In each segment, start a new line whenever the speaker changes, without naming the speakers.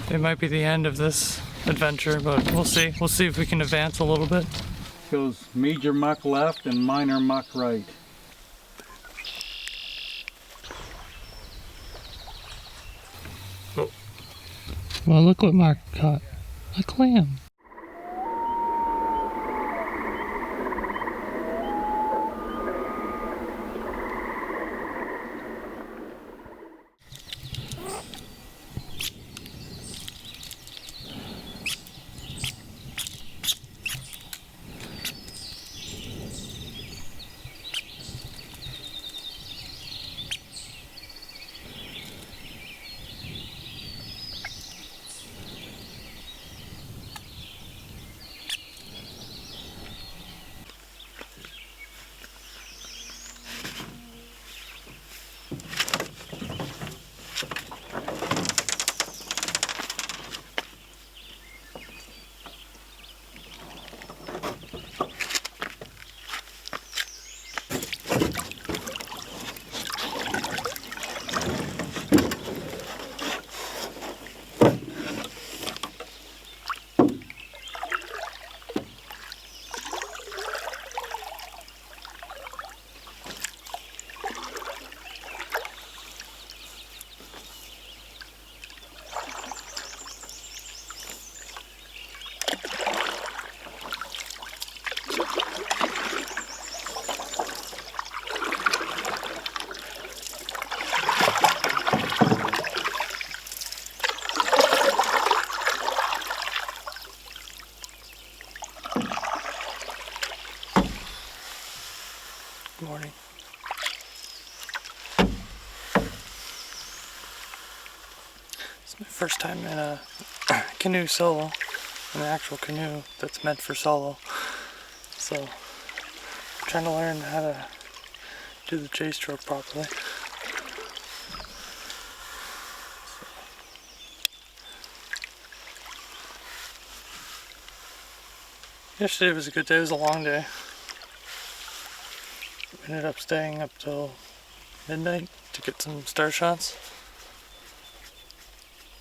it might be the end of this adventure, but we'll see. We'll see if we can advance a little bit.
Goes major muck left and minor muck right.
Oh. Well, look what Mark caught. A clam. Morning. It's my first time in a canoe solo, an actual canoe that's meant for solo. So I'm trying to learn how to do the J-stroke properly. Yesterday was a good day. It was a long day. Ended up staying up till midnight to get some star shots.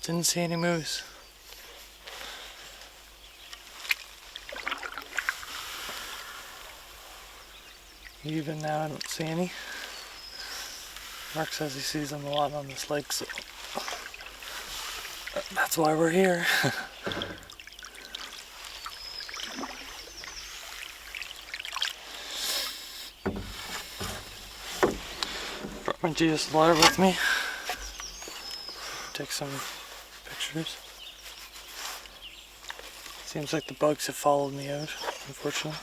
Didn't see any moose. Even now I don't see any. Mark says he sees them a lot on this lake, so that's why we're here. Brought my DSLR with me. Take some pictures. Seems like the bugs have followed me out, unfortunately.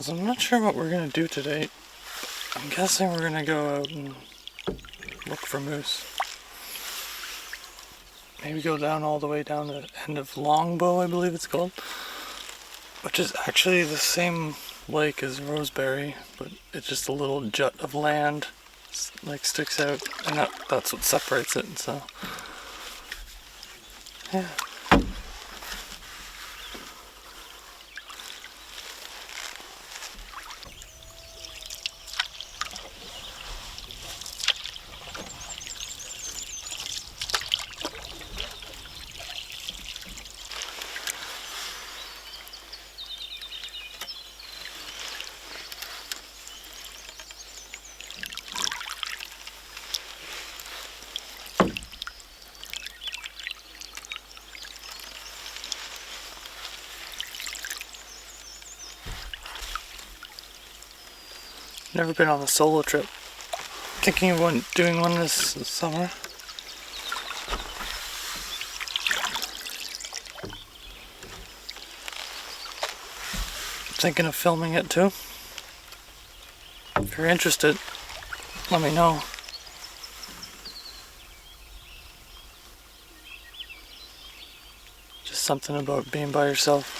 So I'm not sure what we're gonna do today. I'm guessing we're gonna go out and look for moose. Maybe go down all the way down the end of Longbow, I believe it's called. Which is actually the same lake as Rosebary, but it's just a little jut of land like sticks out, and that's what separates it, so yeah. Never been on a solo trip. Thinking of doing one this summer. Thinking of filming it too. If you're interested, let me know. Just something about being by yourself.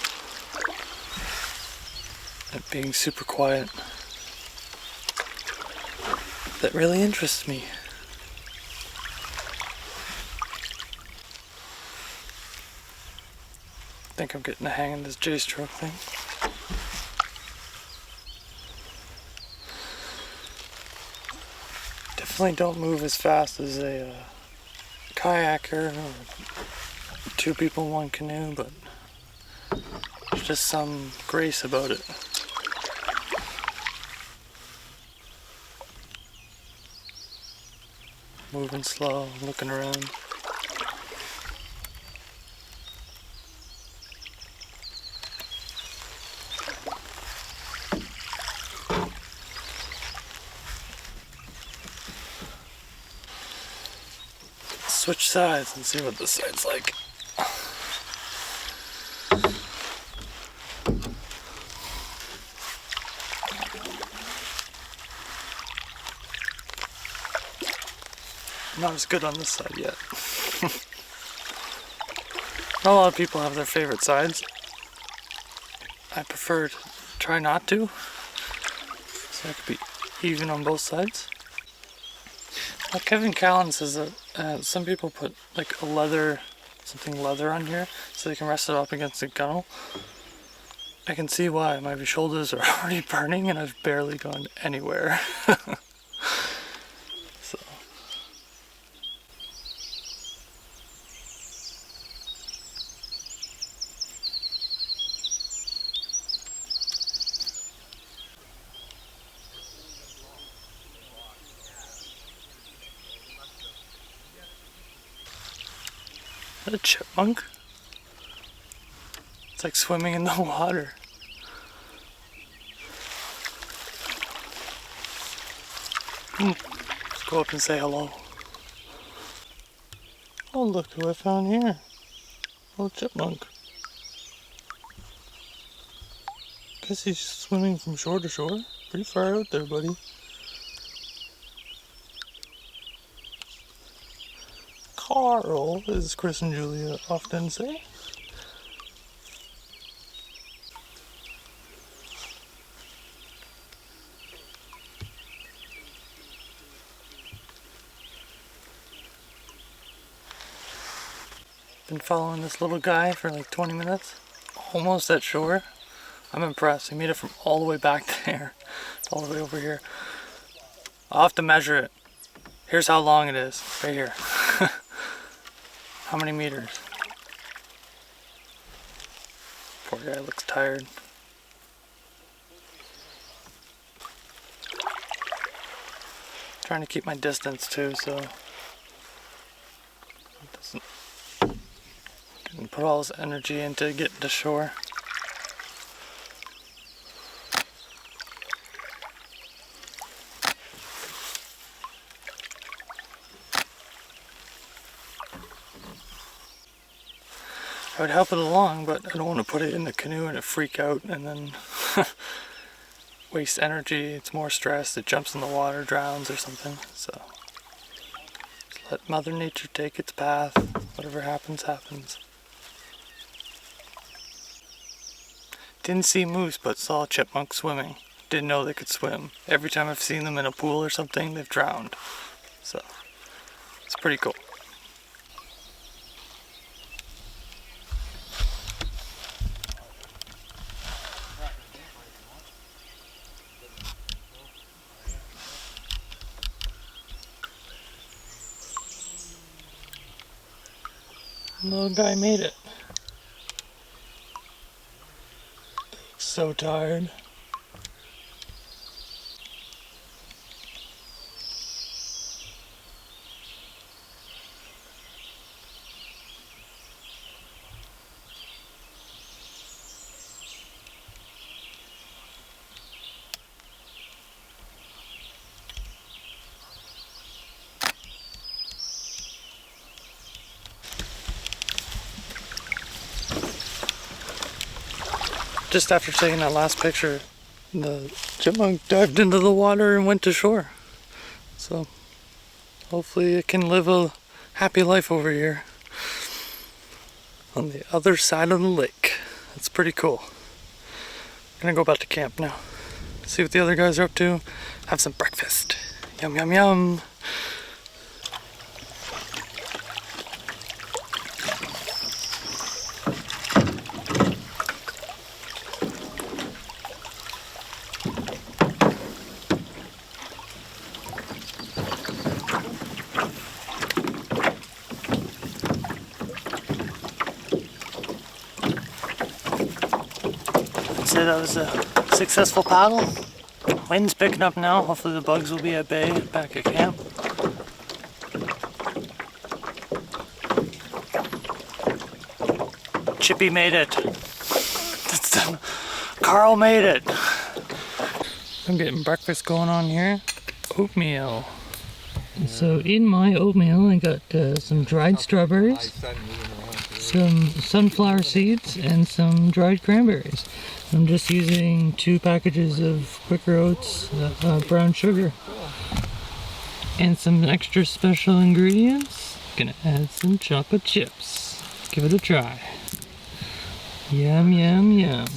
it being super quiet that really interests me. I think I'm getting the hang of this J-stroke thing. Definitely don't move as fast as a kayaker or 2 people, 1 canoe, but there's just some grace about it. Moving slow, looking around. Switch sides and see what this side's like. Not as good on this side yet. Not a lot of people have their favorite sides. I prefer to try not to, so I could be even on both sides. Well, Kevin Callan says that some people put like something leather on here so they can rest it up against the gunnel. I can see why. My shoulders are already burning and I've barely gone anywhere. So. Is that a chipmunk? It's like swimming in the water. Let's go up and say hello. Oh, look who I found here. Little chipmunk. Guess he's swimming from shore to shore. Pretty far out there, buddy. Carl, as Chris and Julia often say. Been following this little guy for like 20 minutes. Almost at shore. I'm impressed. He made it from all the way back there. All the way over here. I'll have to measure it. Here's how long it is. Right here. How many meters? Poor guy looks tired. Trying to keep my distance too, so it doesn't put all his energy into getting to shore. I would help it along, but I don't want to put it in the canoe and it freak out and then waste energy. It's more stress. It jumps in the water, drowns or something. So just let Mother Nature take its path. Whatever happens, happens. Didn't see moose, but saw a chipmunk swimming. Didn't know they could swim. Every time I've seen them in a pool or something, they've drowned. So it's pretty cool. Little guy made it. So tired. Just after taking that last picture, the chipmunk dived into the water and went to shore. So hopefully it can live a happy life over here on the other side of the lake. That's pretty cool. Gonna go back to camp now. See what the other guys are up to. Have some breakfast. Yum, yum, yum. Say that was a successful paddle. Wind's picking up now. Hopefully the bugs will be at bay back at camp. Chippy made it. Carl made it. I'm getting breakfast going on here. Oatmeal. So in my oatmeal I got some dried strawberries, some sunflower seeds, and some dried cranberries. I'm just using 2 packages of Quaker Oats brown sugar and some extra special ingredients. Gonna add some chocolate chips. Give it a try. Yum, yum, yum.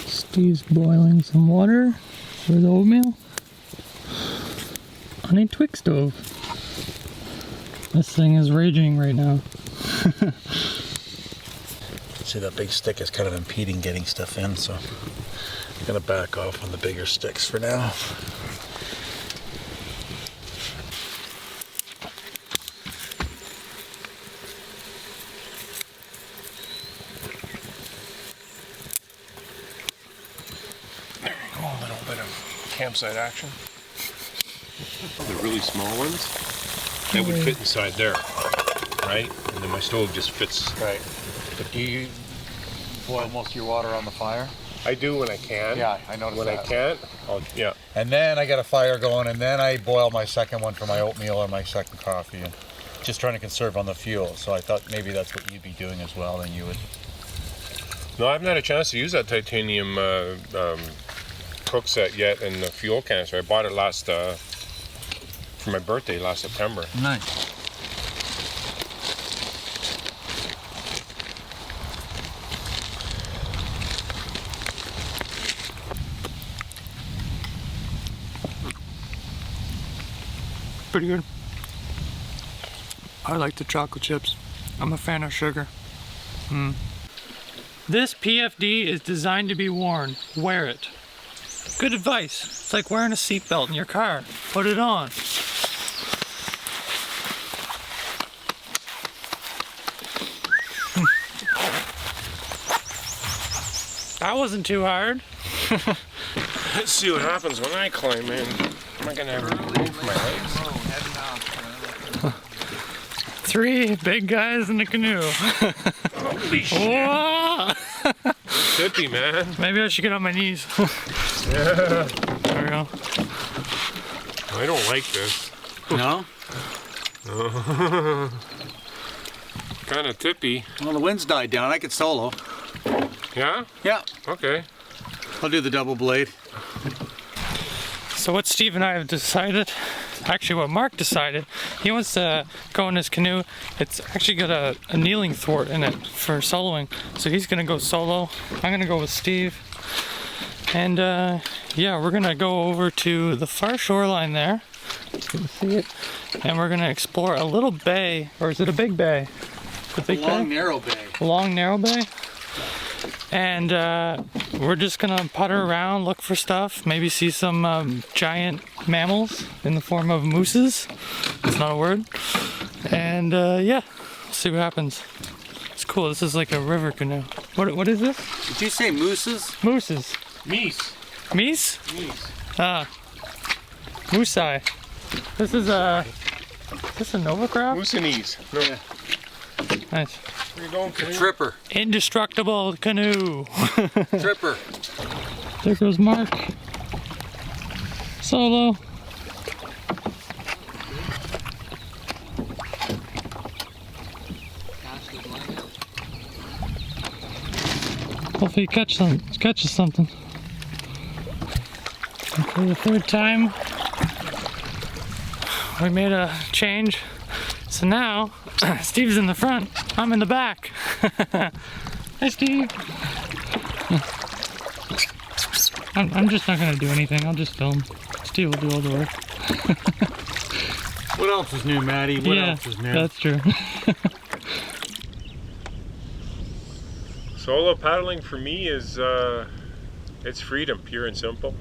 Steve's boiling some water for the oatmeal on a Twig stove. This thing is raging right now.
See, that big stick is kind of impeding getting stuff in, so I'm gonna back off on the bigger sticks for now.
There you go, a little bit of campsite action. The really small ones, that would fit inside there, right? And then my stove just fits.
Right. But do you boil most of your water on the fire?
I do when I can.
Yeah, I noticed
when
that.
I can't, yeah.
And then I got a fire going, and then I boil my second one for my oatmeal or my second coffee. And just trying to conserve on the fuel. So I thought maybe that's what you'd be doing as well, and you would.
No, I haven't had a chance to use that titanium cook set yet in the fuel canister. I bought it for my birthday last September.
Nice.
Pretty good. I like the chocolate chips. I'm a fan of sugar. This PFD is designed to be worn. Wear it. Good advice. It's like wearing a seatbelt in your car. Put it on. That wasn't too hard.
Let's see what happens when I climb in. Am I gonna have to move my legs?
3 big guys in the canoe.
Holy shit!
Whoa!
Tippy, man.
Maybe I should get on my knees.
Yeah.
There we go.
I don't like this.
No?
Kind of tippy.
Well, the wind's died down. I could solo.
Yeah?
Yeah.
Okay.
I'll do the double blade.
So what Steve and I have decided, actually what Mark decided, he wants to go in his canoe. It's actually got a kneeling thwart in it for soloing. So he's gonna go solo. I'm gonna go with Steve. And yeah, we're gonna go over to the far shoreline there. You can see it. And we're gonna explore a little bay, or is it a big bay? The big
Long,
bay?
narrow bay.
A long, narrow bay. And we're just gonna putter around, look for stuff, maybe see some giant mammals in the form of mooses. It's not a word. And yeah, see what happens. It's cool. This is like a river canoe. What is this?
Did you say mooses?
Mooses.
Meese.
Meese?
Meese.
Ah. Moosei. This is a Novacraft?
Moosinese. No.
Yeah.
Nice.
Where you going, Kenny?
Tripper.
Indestructible canoe.
Tripper.
There goes Mark. Solo. Hopefully he catches something. And for the 3rd time, we made a change. So now, Steve's in the front, I'm in the back. Hi, Steve. I'm just not gonna do anything. I'll just film. Steve will do all the work.
What else is new, Maddie? What else is new?
That's true.
Solo paddling for me is it's freedom, pure and simple.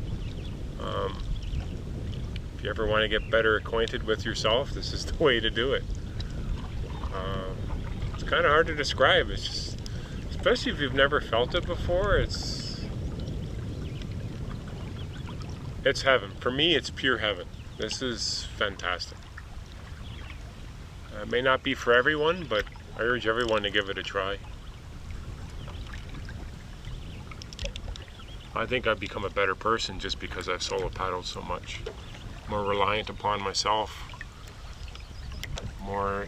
If you ever want to get better acquainted with yourself, this is the way to do it. It's kind of hard to describe. It's just, especially if you've never felt it before, it's heaven. For me, it's pure heaven. This is fantastic. It may not be for everyone, but I urge everyone to give it a try. I think I've become a better person just because I've solo paddled so much. More reliant upon myself, more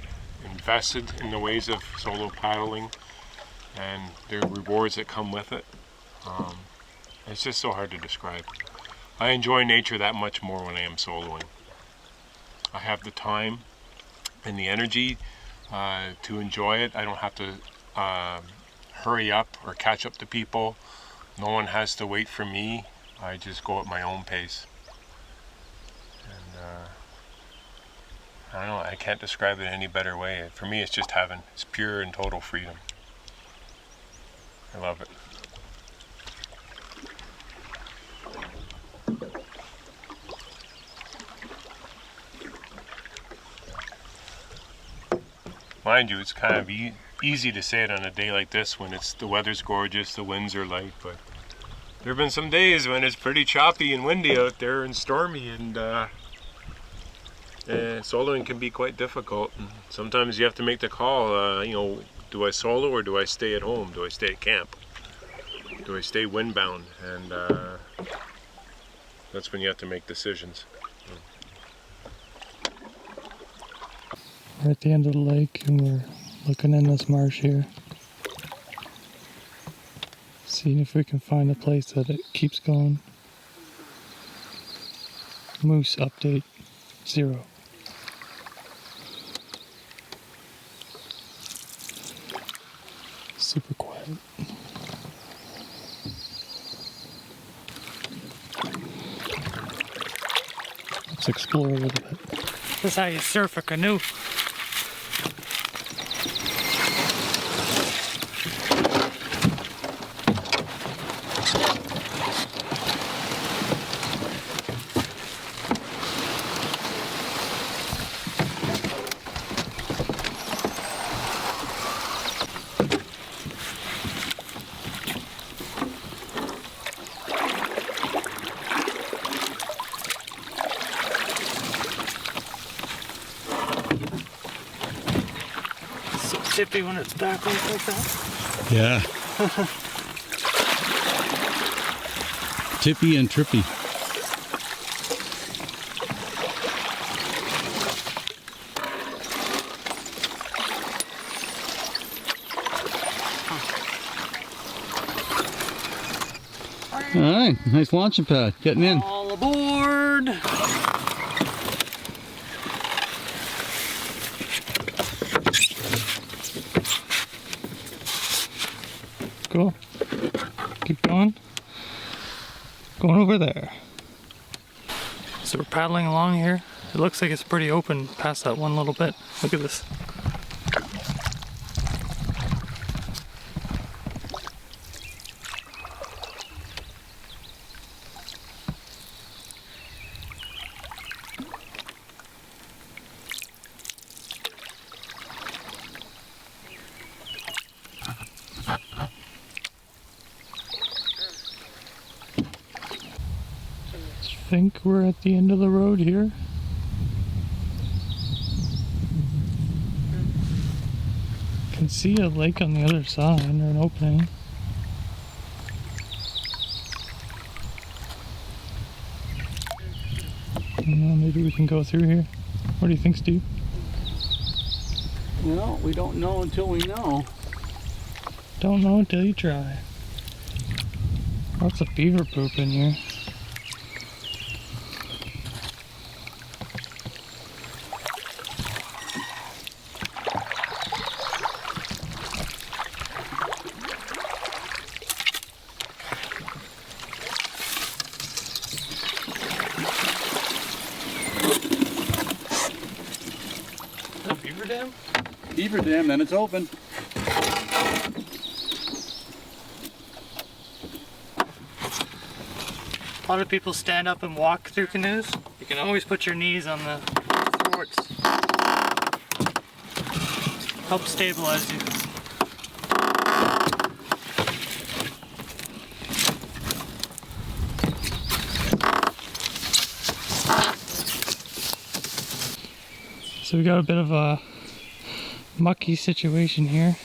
invested in the ways of solo paddling and the rewards that come with it. It's just so hard to describe. I enjoy nature that much more when I am soloing. I have the time and the energy to enjoy it. I don't have to hurry up or catch up to people. No one has to wait for me. I just go at my own pace. And I don't know, I can't describe it any better way. For me, it's just heaven. It's pure and total freedom. I love it. Mind you, it's kind of easy to say it on a day like this when the weather's gorgeous, the winds are light, but there have been some days when it's pretty choppy and windy out there and stormy, and soloing can be quite difficult. And sometimes you have to make the call, you know, do I solo or do I stay at home? Do I stay at camp? Do I stay windbound? And that's when you have to make decisions.
We're at the end of the lake and we're looking in this marsh here. Seeing if we can find a place that it keeps going. Moose update 0. Super quiet. Let's explore a little bit. This is how you surf a canoe. Tippy when it's backwards like that.
Yeah. Tippy and trippy. All right, nice launching pad. Getting in.
All aboard. Cool. Keep going. Going over there. So we're paddling along here. It looks like it's pretty open past that one little bit. Look at this. I think we're at the end of the road here. Can see a lake on the other side, or an opening. I don't know, maybe we can go through here. What do you think, Steve?
Well, we don't know until we know.
Don't know until you try. Lots of beaver poop in here.
Beaver dam, then it's open.
A lot of people stand up and walk through canoes. You can always put your knees on the thwarts. Help stabilize you. So we got a bit of a mucky situation here.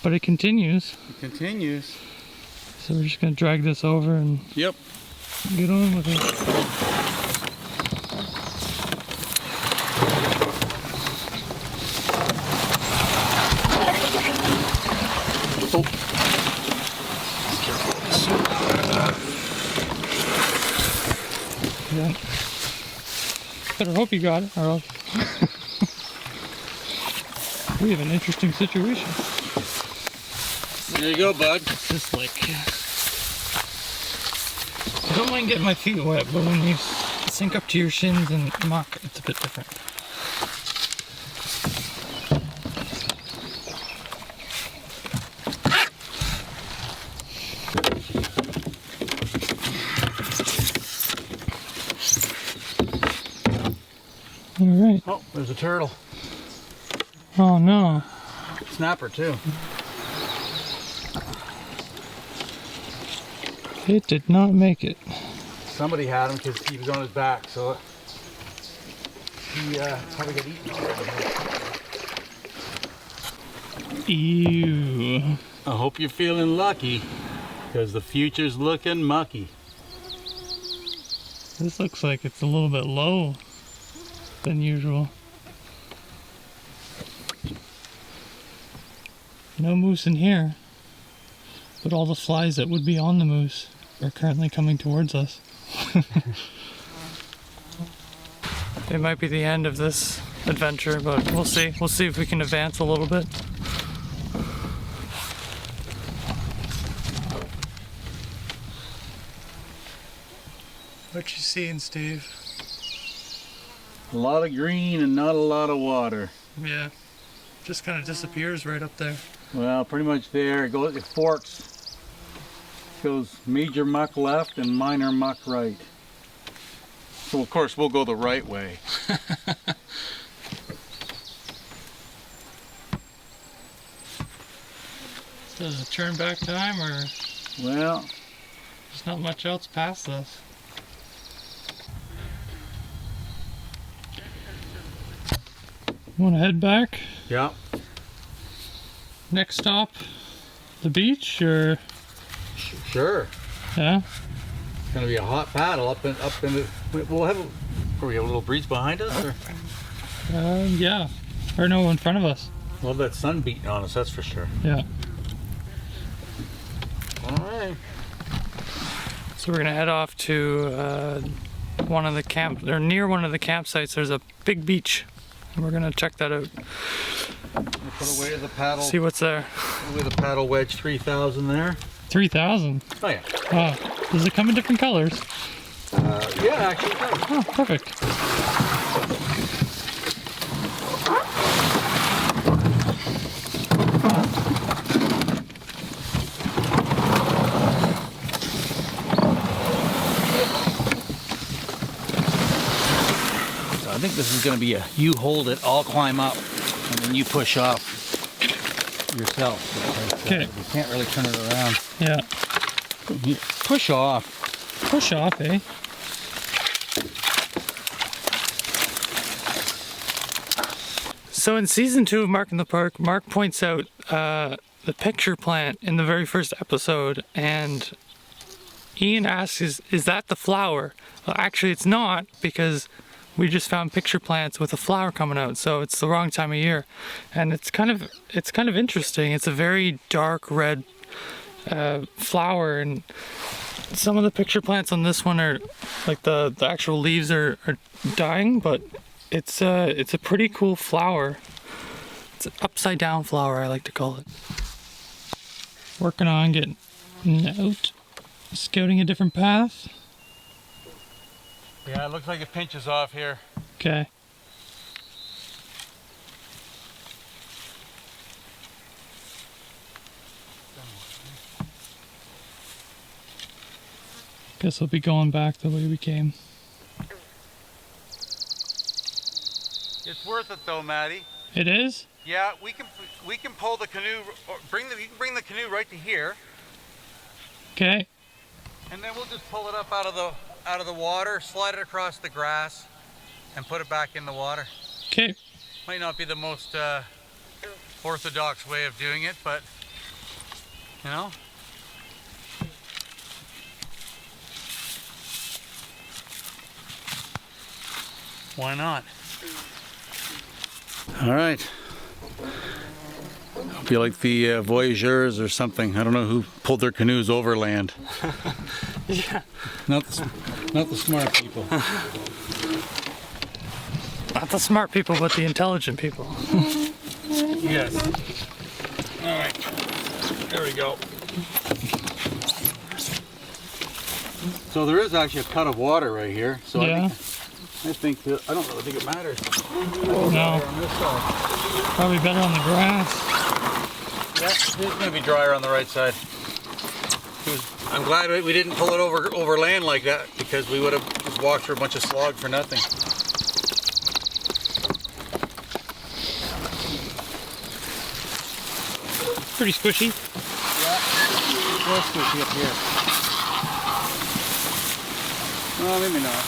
But it continues.
It continues.
So we're just gonna drag this over and
Yep.
get on with it.
Oh.
Yeah. Better hope you got it, or else we have an interesting situation.
There you go, bud.
It's just like, I don't mind getting my feet wet, but when you sink up to your shins and muck, it's a bit different. All right.
Oh, there's a turtle.
Oh no.
Snapper too.
It did not make it.
Somebody had him because he was on his back, so he probably got eaten.
Ew.
I hope you're feeling lucky because the future's looking mucky.
This looks like it's a little bit low than usual. No moose in here, but all the flies that would be on the moose are currently coming towards us. It might be the end of this adventure, but we'll see. We'll see if we can advance a little bit. What you seeing, Steve?
A lot of green and not a lot of water.
Yeah, just kind of disappears right up there.
Well, pretty much there. It forks. Goes major muck left and minor muck right. So of course we'll go the right way.
Does it turn back time, or
Well,
there's not much else past this? Want to head back?
yeah.
Next stop, the beach, or
Sure.
yeah?
It's gonna be a hot paddle up in the. We'll have. We have a little breeze behind us, or
Yeah. Or no, in front of us.
well, that sun beating on us. That's for sure.
Yeah.
All right.
So we're gonna head off to one of the or near one of the campsites. There's a big beach, and we're gonna check that out.
Put away the paddle.
See what's there.
Put away the paddle wedge 3000 there.
3,000.
Oh yeah.
Oh, does it come in different colors?
Yeah, actually it does.
Oh, perfect.
So I think this is going to be a you hold it, I'll climb up, and then you push off yourself. Because,
Okay.
you can't really turn it around.
Yeah.
You push off.
Push off, eh? So in season 2 of Mark in the Park, Mark points out the picture plant in the very first episode, and Ian asks, is that the flower? Well, actually it's not, because we just found picture plants with a flower coming out, so it's the wrong time of year. And it's kind of interesting. It's a very dark red flower, and some of the picture plants on this one are like the actual leaves are dying, but it's a pretty cool flower. It's an upside down flower, I like to call it. Working on getting out, scouting a different path.
Yeah, it looks like it pinches off here.
Okay. Guess we'll be going back the way we came.
It's worth it though, Maddie.
It is?
Yeah, we can pull the canoe, or you can bring the canoe right to here,
Okay.
and then we'll just pull it up out of the water, slide it across the grass, and put it back in the water.
Okay.
Might not be the most orthodox way of doing it, but you know. Why not? All right. Hope you like the voyageurs or something. I don't know who pulled their canoes overland.
Yeah.
Not the smart people.
Not the smart people, but the intelligent people.
Yes. All right. There we go. So there is actually a cut of water right here. So
Yeah.
I think that, I don't really think it matters.
No.
On this side.
Probably better on the grass.
Yeah, it's going to be drier on the right side. I'm glad we didn't pull it over land like that, because we would have just walked through a bunch of slog for nothing.
Pretty squishy.
Yeah, real squishy up here. Well, maybe not.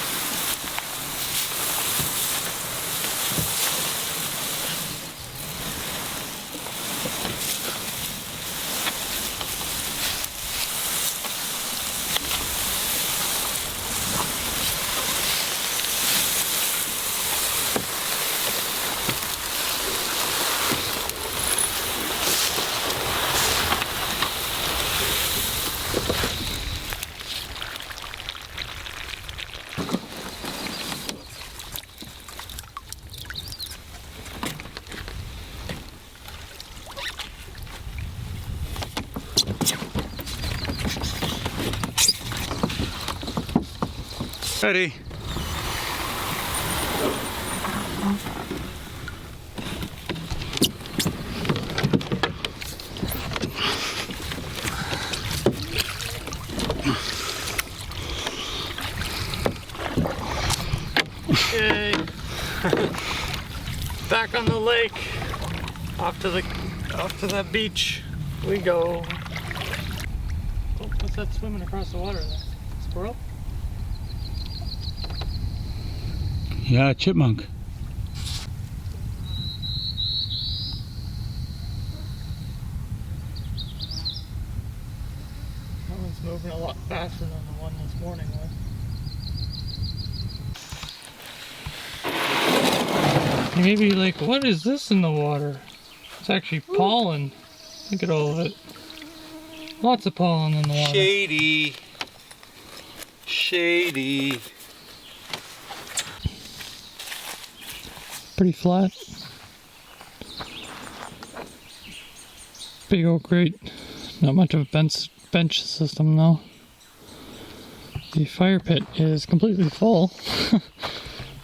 Ready.
Yay. Back on the lake. Off to that beach we go. Oh, what's that swimming across the water there? Squirrel?
Yeah, chipmunk.
That one's moving a lot faster than the one this morning was. Maybe like, what is this in the water? It's actually pollen. Look at all of it. Lots of pollen in the water.
Shady. Shady.
Pretty flat. Big oak grate. Not much of a bench system though. The fire pit is completely full.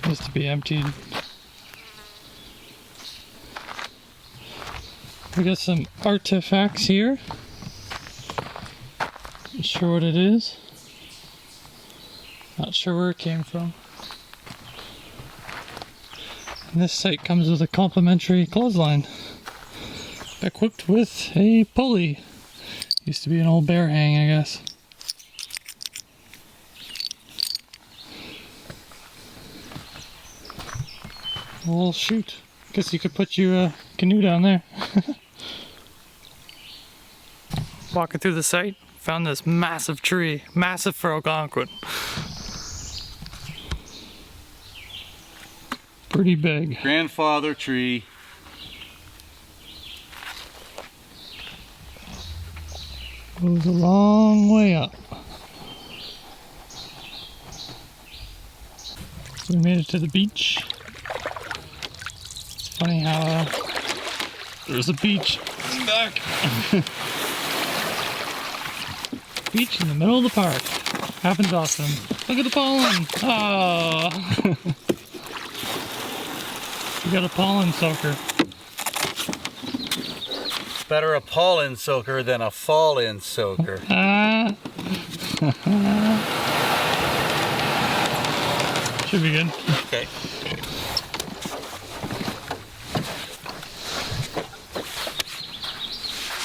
Needs to be emptied. We got some artifacts here. Not sure what it is. Not sure where it came from. And this site comes with a complimentary clothesline, equipped with a pulley. Used to be an old bear hang, I guess. Well, shoot. Guess you could put your canoe down there. Walking through the site, found this massive tree. Massive for Algonquin. Pretty big.
Grandfather tree.
Goes a long way up. So we made it to the beach. It's funny how there's a beach back. Beach in the middle of the park. Happens often. Look at the pollen. Oh. You got a pollen soaker.
Better a pollen soaker than a fall-in soaker.
Should be good.
Okay.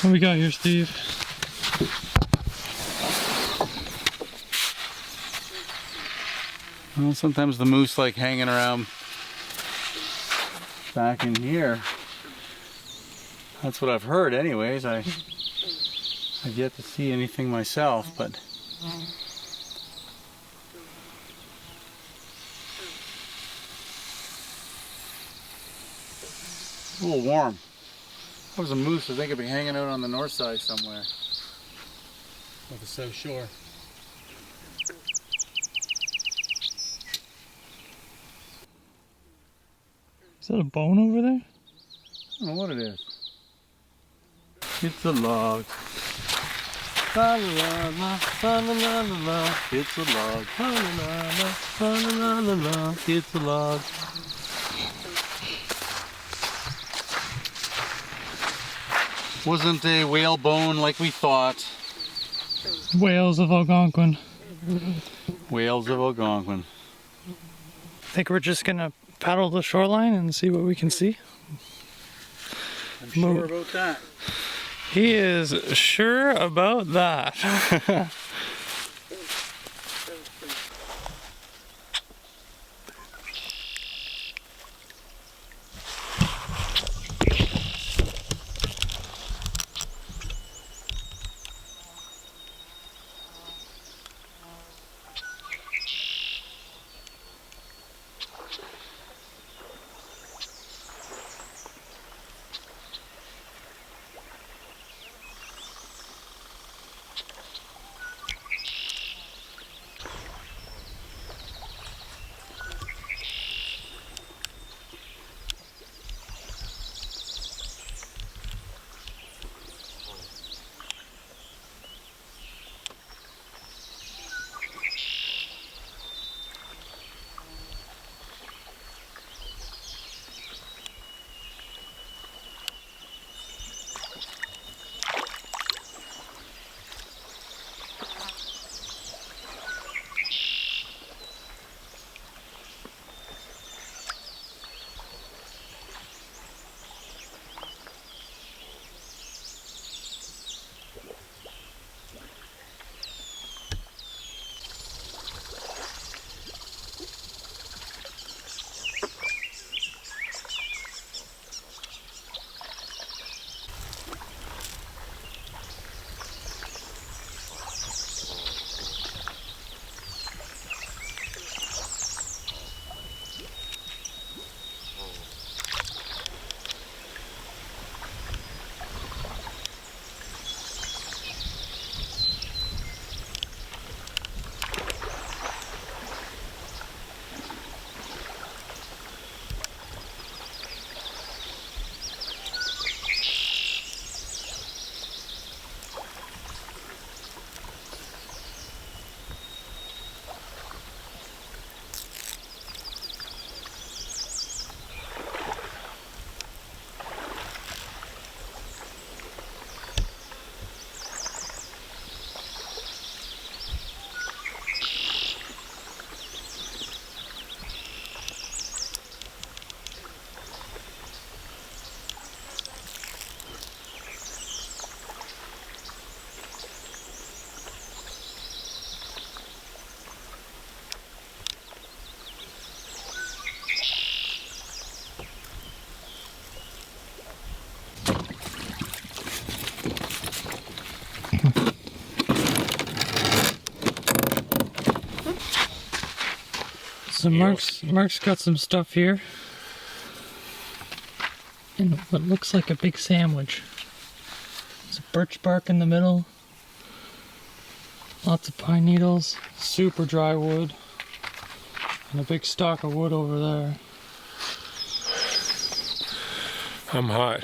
What we got here, Steve?
Well, sometimes the moose like hanging around back in here. That's what I've heard anyways. I've yet to see anything myself, but a little warm. If I was a moose, I think it'd be hanging out on the north side somewhere. Of the South Shore.
Is that a bone over there?
I don't know what it is. It's a log. La la la la, la la la la la. It's a log. La la la la, la la la la. It's a log. Wasn't a whalebone like we thought.
Whales of Algonquin.
Whales of Algonquin.
I think we're just gonna paddle the shoreline and see what we can see.
I'm sure about that.
He is sure about that. So Mark's got some stuff here. And what looks like a big sandwich. There's a birch bark in the middle. Lots of pine needles. Super dry wood. And a big stalk of wood over there.
I'm hot.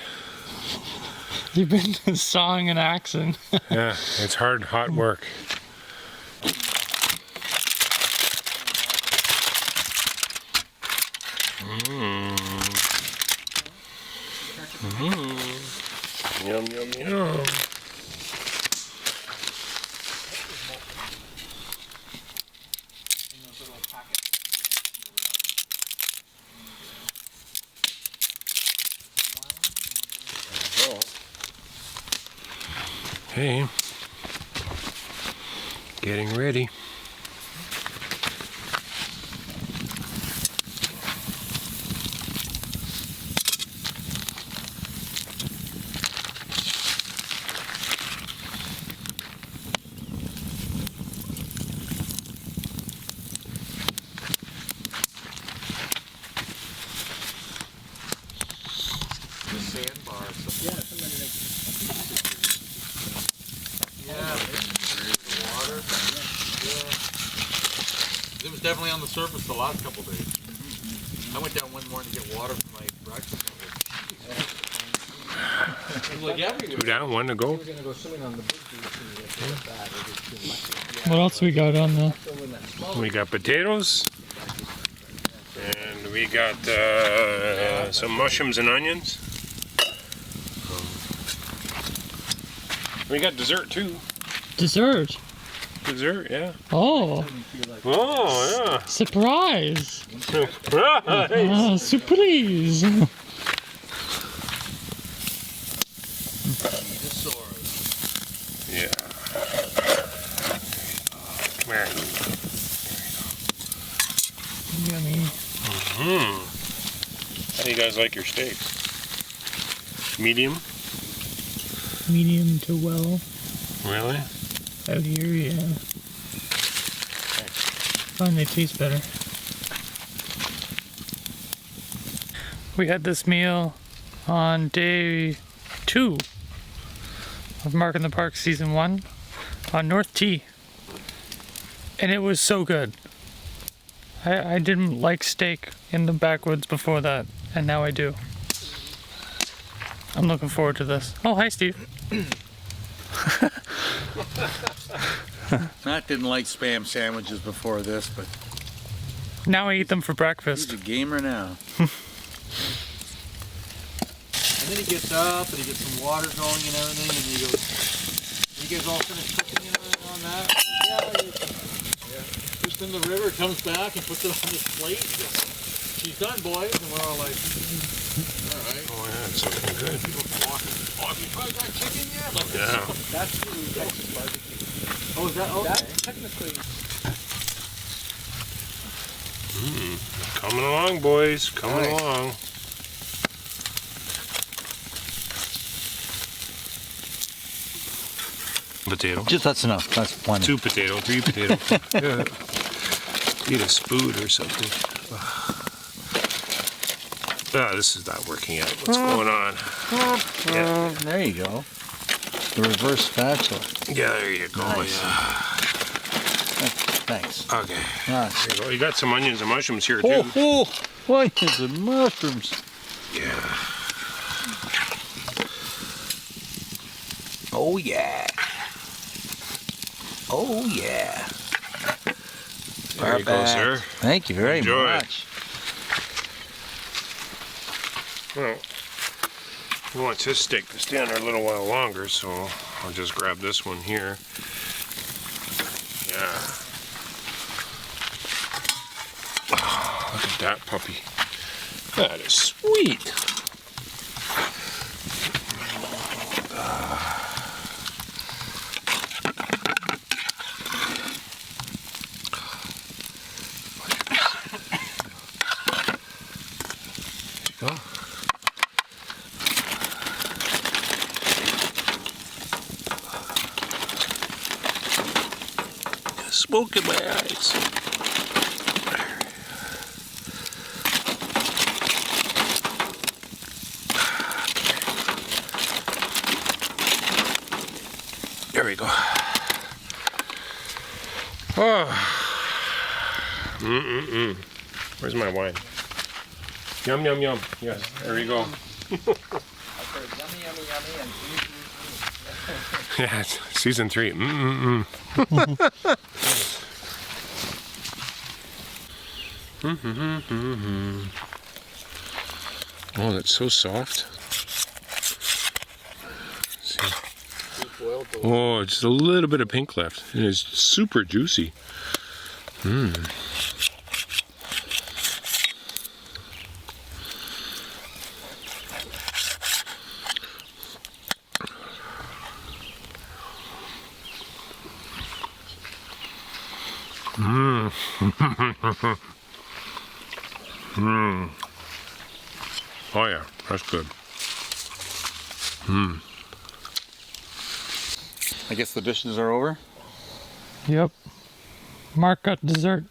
You've been sawing and axing.
Yeah, it's hard, hot work. Yum, yum, yum. Okay. Getting ready.
It was definitely on the surface the last couple days. I went down one morning to get water for my breakfast. It was like everywhere.
2 down, 1 to go.
What else we got on the?
We got potatoes. And we got some mushrooms and onions. We got dessert too.
Dessert.
Dessert, yeah.
Oh,
Oh, yeah.
surprise!
Surprise!
Surprise!
Yeah. Come here.
Yummy.
How do you guys like your steaks? Medium?
Medium to well.
Really?
Out here, yeah. Find they taste better. We had this meal on day 2 of Mark in the Park season 1 on North T, and it was so good. I didn't like steak in the backwoods before that, and now I do. I'm looking forward to this. Oh, hi, Steve.
Matt didn't like spam sandwiches before this, but
Now I eat them for breakfast.
he's a gamer now. And then he gets up and he gets some water going and everything, and he goes, "You guys all finished cooking and everything on that?" Yeah. Just in the river, comes back and puts it on this plate. She's done, boys, and we're all like, "All right."
Oh yeah, it's looking good.
People walking. Oh, have you tried that chicken yet? Like,
Yeah.
That's really Texas barbecue.
oh, is that okay?
That's technically
Coming along, boys. Coming
Nice.
along. Potato.
Just that's enough. That's plenty.
2 potato, 3 potato. Yeah. Need a spoon or something. Ah, this is not working out. What's going on? Yeah,
There you go. The reverse spatula.
yeah, there you go.
Nice.
Yeah.
Thanks.
Okay.
Nice.
There you go. You got some onions and mushrooms here too.
Oh, onions and mushrooms.
Yeah.
Oh yeah. Oh yeah.
There you go, sir.
Thank you very
Enjoy.
much.
Well, he wants his steak to stay on there a little while longer, so I'll just grab this one here. Yeah. Oh, look at that puppy. That is sweet. There you go. Smoke in my eyes. There we go. Oh. Where's my wine? Yum, yum, yum. Yes, there you go.
I've heard yummy, yummy, yummy, and
Yeah, it's season 3. Oh, that's so soft.
boiled those.
Oh, just a little bit of pink left. It is super juicy. Mmm. Mmm. Mmm. Oh yeah, that's good. Mmm.
I guess the dishes are over.
Yep. Mark got dessert.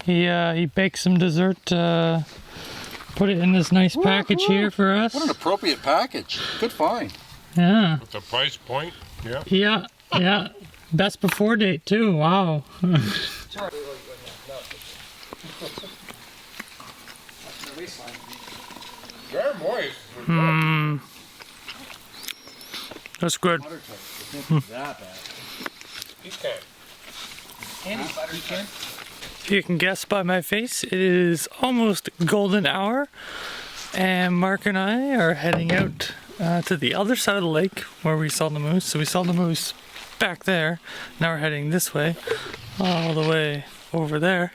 He baked some dessert, put it in this nice package here for us.
What an appropriate package. Good find.
Yeah.
With the price point, yeah.
Yeah, yeah. Best before date too, wow.
They're moist.
Mmm. That's good.
That bad.
Pecan.
Candy butter can.
You can guess by my face, it is almost golden hour, and Mark and I are heading out to the other side of the lake where we saw the moose. So we saw the moose back there. Now we're heading this way, all the way over there,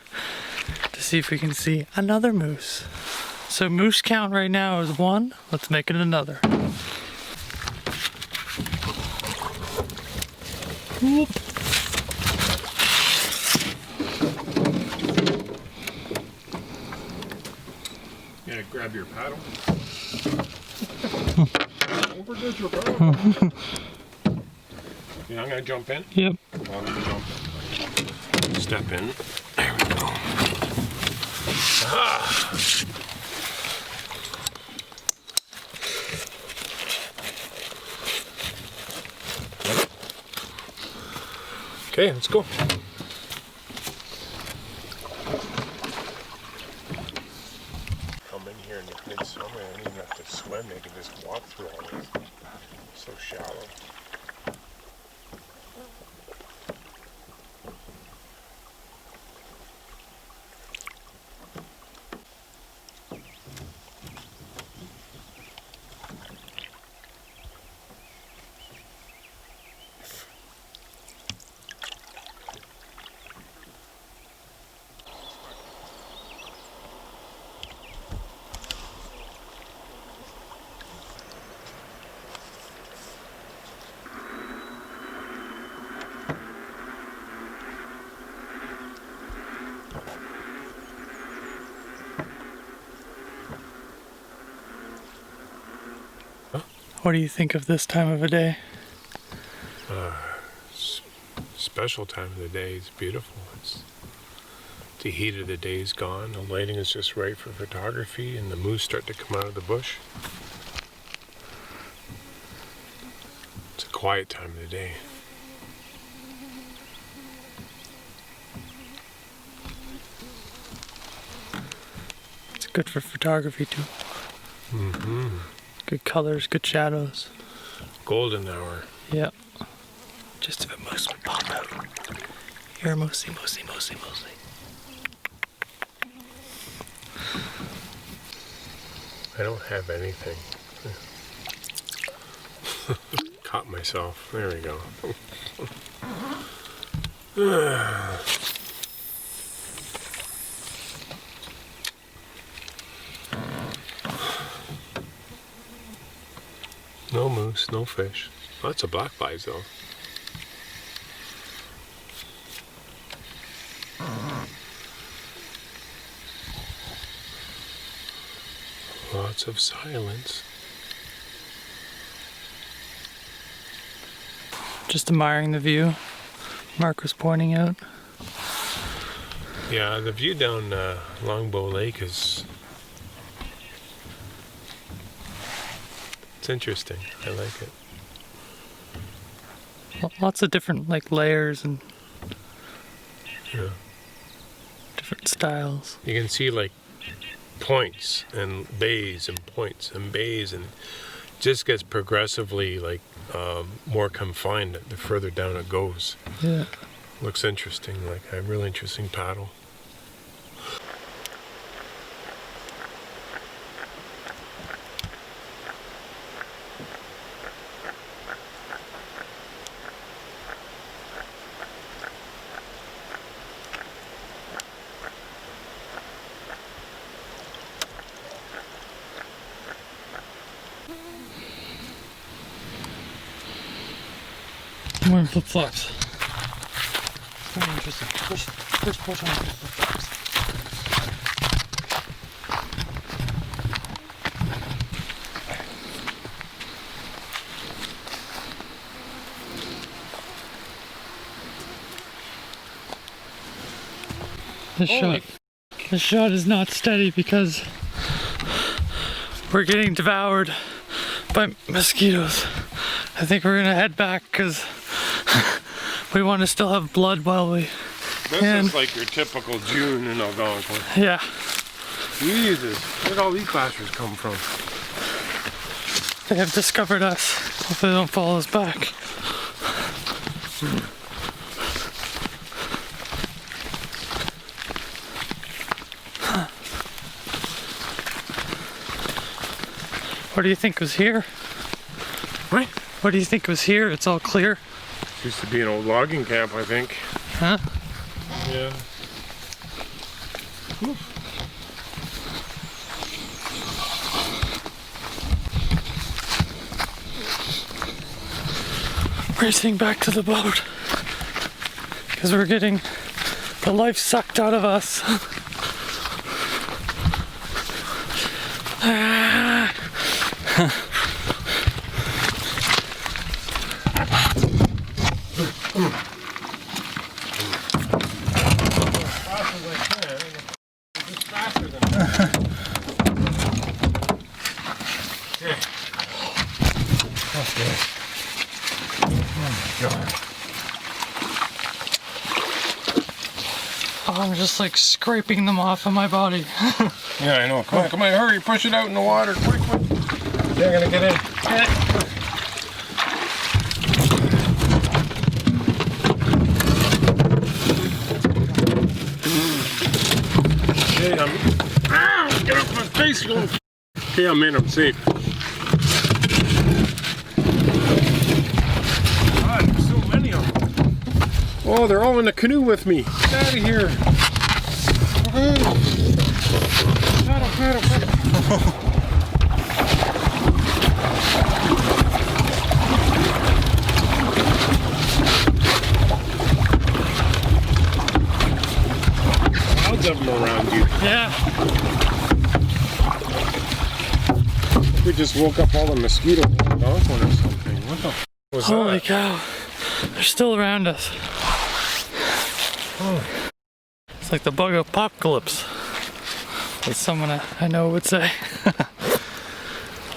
to see if we can see another moose. So moose count right now is 1. Let's make it another. Whoop.
Yeah, grab your paddle. Don't forget your paddle. Yeah, I'm gonna jump in.
Yep.
I'm gonna jump in. Step in. There we go. Ah. Okay, let's go. Come in here in the midsummer, I don't even have to swim, they can just walk through all this. So shallow.
What do you think of this time of the day?
Special time of the day. It's beautiful. The heat of the day is gone. The lighting is just right for photography, and the moose start to come out of the bush. It's a quiet time of the day.
It's good for photography too.
Mm-hmm.
Good colors, good shadows.
Golden hour.
Yep. Just if a moose would pop out. Here, moosey, moosey, moosey, moosey.
I don't have anything. Caught myself. There we go. No moose, no fish. Lots of black flies though. Lots of silence.
Just admiring the view Mark was pointing out.
Yeah, the view down Longbow Lake is... It's interesting. I like it.
Lots of different
Yeah.
layers and different styles.
You can see points and bays and points and bays, and it just gets progressively more confined the further down it goes.
Yeah.
Looks interesting, like a real interesting paddle.
I'm wearing flip-flops. Very interesting. First portion of flip-flops. This shot is not steady because we're getting devoured by mosquitoes. I think we're gonna head back because we want to still have blood while we can.
This is like your typical June in Algonquin.
Yeah.
Jesus, where'd all these bastards come from?
They have discovered us. Hopefully they don't follow us back. What do you think was here?
What?
What do you think was here? It's all clear.
Used to be an old logging camp, I think.
Huh?
Yeah.
Racing back to the boat because we're getting the life sucked out of us. I'm just like scraping them off of my body.
Yeah, I know. Come on, hurry, push it out in the water, quick. They're gonna get in. Okay, get off my face, you. Okay, I'm in, I'm safe. God, there's so many of them. Oh, they're all in the canoe with me. Get out of here. Paddle. Clouds of them around you.
Yeah.
We just woke up all the mosquitoes in Algonquin or something. What the f was
Holy
that?
cow. They're still around us.
Oh.
It's like the bug apocalypse. As someone I know would say.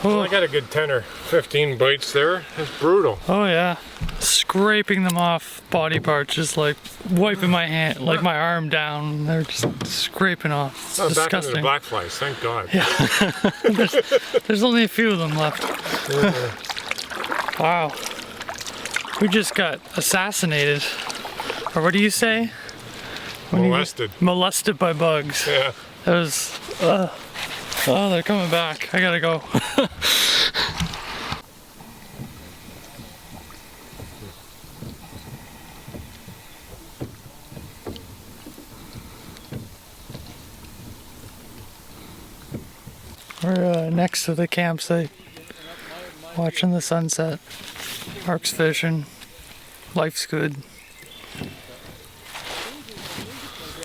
Well, I got a good 10 or 15 bites there. It's brutal.
Oh yeah. Scraping them off body parts, just like wiping my hand, like my arm down. They're just scraping off. It's
Back into
disgusting.
the black flies, thank God.
Yeah. there's only a few of them left. Wow. We just got assassinated. Or what do you say?
Molested.
Molested by bugs.
Yeah.
That was, oh, they're coming back. I gotta go. We're next to the campsite, watching the sunset. Mark's fishing. Life's good.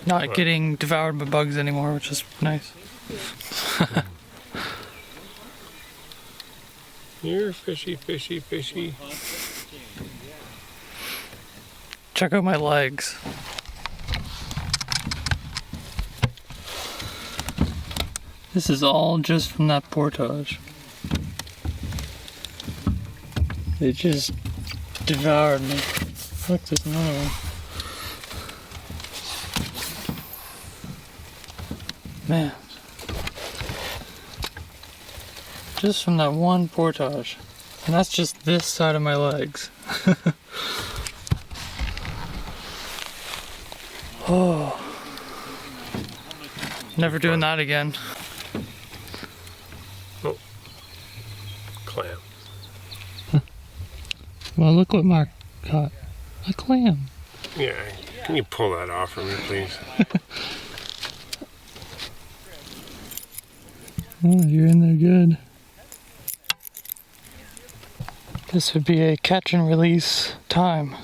Not getting devoured by bugs anymore, which is nice.
Here, fishy.
Check out my legs. This is all just from that portage. They just devoured me. Look, there's another one. Man. Just from that one portage. And that's just this side of my legs. Oh. Never doing that again.
Oh. Clam.
Well, look what Mark caught. A clam.
Yeah, can you pull that off for me, please?
Oh, you're in there good. This would be a catch and release time.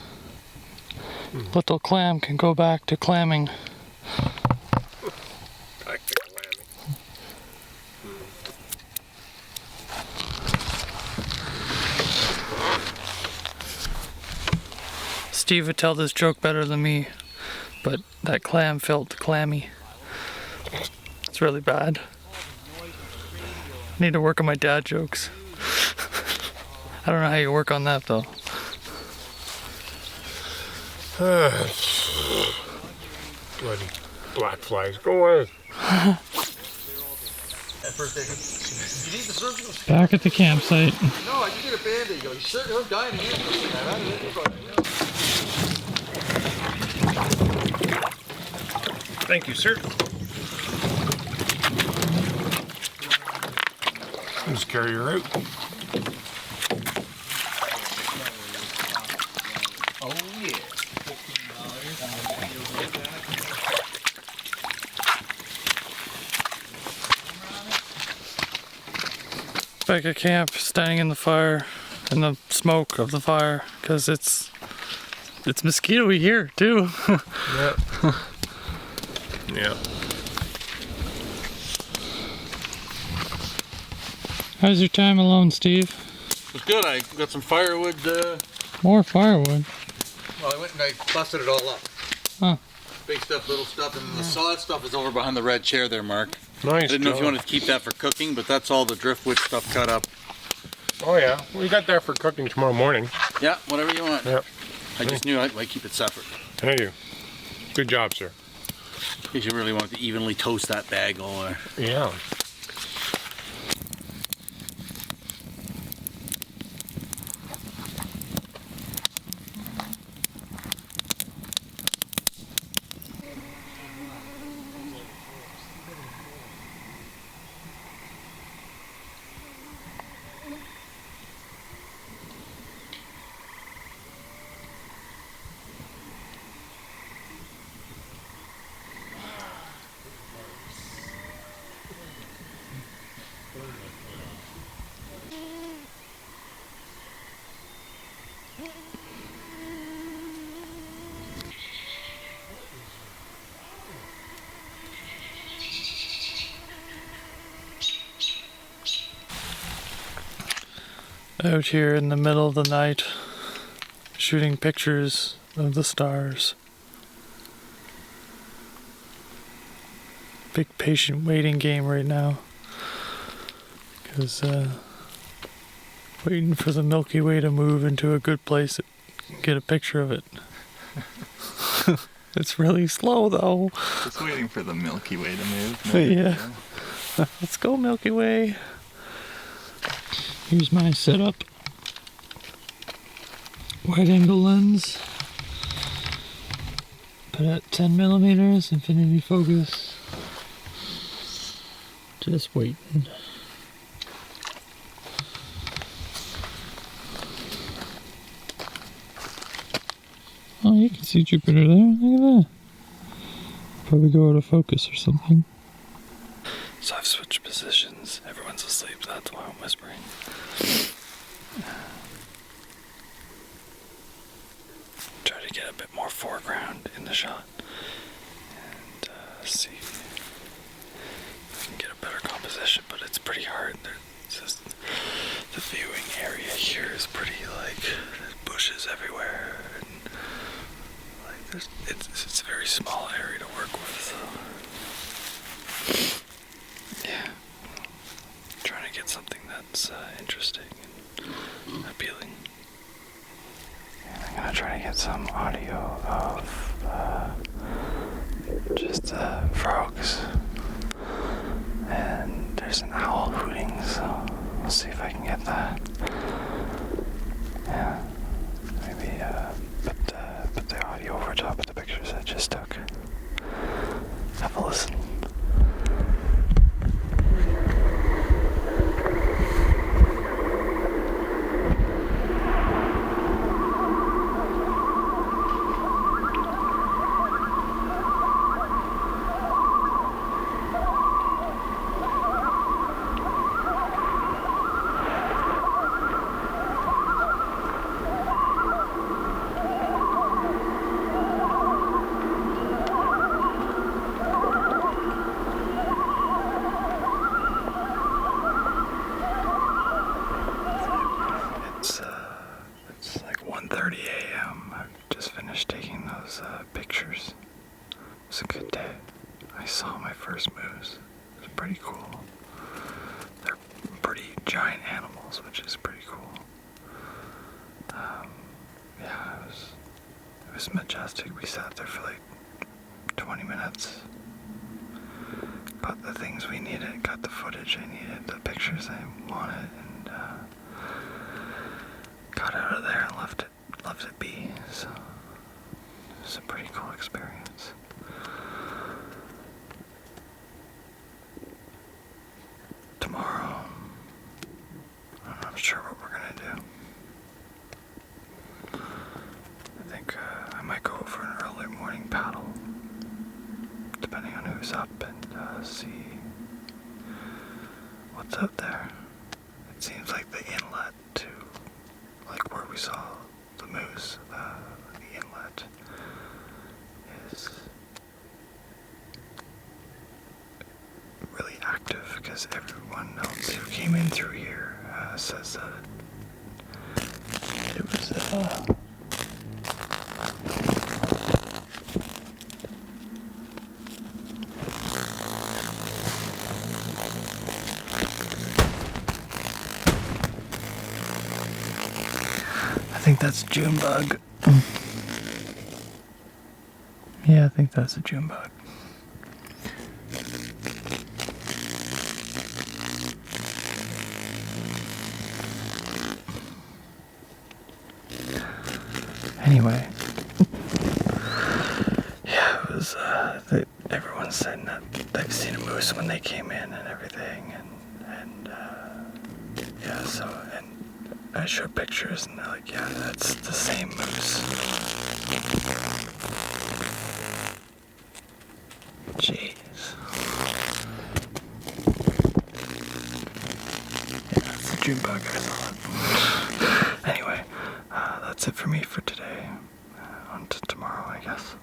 Little clam can go back to clamming.
Back to clamming.
Steve would tell this joke better than me, but that clam felt clammy. It's really bad. I need to work on my dad jokes. I don't know how you work on that though.
Bloody black flies. Go away.
Back at the campsite.
No, I just need a Band-Aid. You sure I'm dying to use this thing.
Thank you, sir. Let's carry her out.
Oh yeah.
Back at camp, standing in the fire, in the smoke of the fire, because it's mosquito-y here too.
Yeah. Yeah.
How's your time alone, Steve?
It's good. I got some firewood.
More firewood.
Well, I went and I busted it all up.
Huh.
Big stuff, little stuff, and the solid stuff is over behind the red chair there, Mark.
Nice.
I didn't know if you
job.
wanted to keep that for cooking, but that's all the driftwood stuff cut up.
Oh yeah, we got that for cooking tomorrow morning.
Yeah, whatever you want.
Yep.
I just knew I'd keep it separate.
Thank you. Good job, sir.
In case you really wanted to evenly toast that bag over.
Yeah.
Out here in the middle of the night, shooting pictures of the stars. Big patient waiting game right now. Because waiting for the Milky Way to move into a good place and get a picture of it. It's really slow though.
Just waiting for the Milky Way to move.
Yeah. Let's go, Milky Way. Here's my setup. Wide angle lens. Put at 10mm, infinity focus. Just waiting. Oh, you can see Jupiter there. Look at that. Probably go out of focus or something. So I've switched positions. Everyone's asleep, that's why I'm whispering. Try to get a bit more foreground in the shot. And see if I can get a better composition, but it's pretty hard. It's just, the viewing area here is pretty, like, there's bushes everywhere. And, like, it's a very small area to work with, so. Yeah, trying to get something that's interesting and appealing. And I'm gonna try to get some audio of just frogs. And there's an owl hooting, so we'll see if I can get that. Yeah, maybe put the audio over top of the pictures I just took. Have a listen. 7:30 a.m. I've just finished taking those pictures. It was a good day. I saw my first moose. It was pretty cool. They're pretty giant animals, which is pretty cool. Yeah, it was majestic. We sat there for like 20 minutes. Got the things we needed, got the footage I needed, the pictures I wanted, and got out of there and left it be. So it was a pretty cool experience. Tomorrow, I'm not sure what we're gonna do. I think I might go for an early morning paddle, depending on who's up, and see what's out there. It seems like the inlet to, like where we saw the moose, the inlet is really active because everyone else who came in through here says that it was I think that's June bug. Yeah, I think that's a June bug. Anyway, yeah, it was, everyone's saying that they've seen a moose when they came in and everything, and yeah, so, and I showed pictures, and they're like, yeah, that's the same moose. Jeez. Yeah, that's the June bug, I thought. Anyway, that's it for me for today. On to tomorrow, I guess.